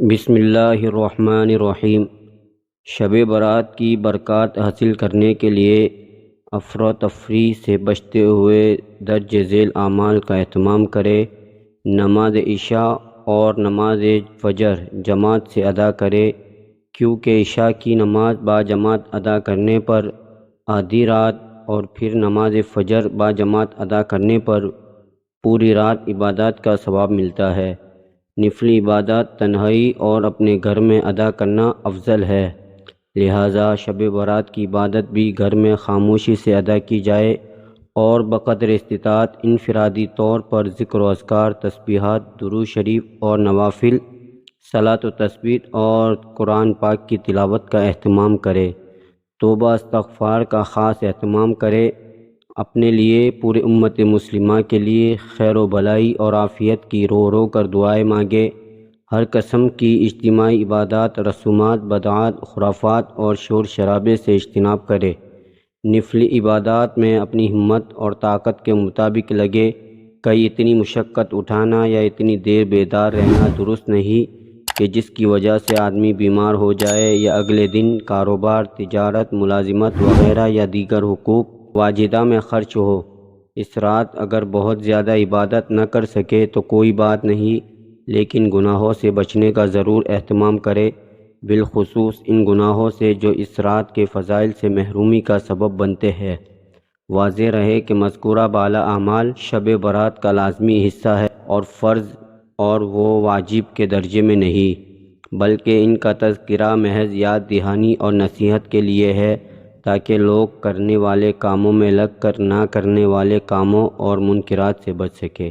بسم اللہ الرحمن الرحیم۔ شب برات کی برکات حاصل کرنے کے لیے افراتفری سے بچتے ہوئے درج ذیل اعمال کا اہتمام کرے۔ نماز عشاء اور نماز فجر جماعت سے ادا کرے، کیونکہ عشاء کی نماز باجماعت ادا کرنے پر آدھی رات اور پھر نماز فجر باجماعت ادا کرنے پر پوری رات عبادات کا ثواب ملتا ہے۔ نفلی عبادات تنہائی اور اپنے گھر میں ادا کرنا افضل ہے، لہٰذا شب برات کی عبادت بھی گھر میں خاموشی سے ادا کی جائے اور بقدر استطاعت انفرادی طور پر ذکر و اذکار، تسبیحات، درود شریف اور نوافل صلاۃ و تسبیح اور قرآن پاک کی تلاوت کا اہتمام کرے۔ توبہ استغفار کا خاص اہتمام کرے، اپنے لیے، پورے امت مسلمہ کے لیے خیر و بھلائی اور عافیت کی رو رو کر دعائیں مانگے۔ ہر قسم کی اجتماعی عبادات، رسومات، بدعات، خرافات اور شور شرابے سے اجتناب کرے۔ نفلی عبادات میں اپنی ہمت اور طاقت کے مطابق لگے۔ کہیں اتنی مشقت اٹھانا یا اتنی دیر بیدار رہنا درست نہیں کہ جس کی وجہ سے آدمی بیمار ہو جائے یا اگلے دن کاروبار، تجارت، ملازمت وغیرہ یا دیگر حقوق واجدہ میں خرچ ہو۔ اس رات اگر بہت زیادہ عبادت نہ کر سکے تو کوئی بات نہیں، لیکن گناہوں سے بچنے کا ضرور اہتمام کرے، بالخصوص ان گناہوں سے جو اس رات کے فضائل سے محرومی کا سبب بنتے ہیں۔ واضح رہے کہ مذکورہ بالا اعمال شب برات کا لازمی حصہ ہے اور فرض اور وہ واجب کے درجے میں نہیں، بلکہ ان کا تذکرہ محض یاد دہانی اور نصیحت کے لیے ہے، تاکہ لوگ کرنے والے کاموں میں لگ کر نہ کرنے والے کاموں اور منکرات سے بچ سکے۔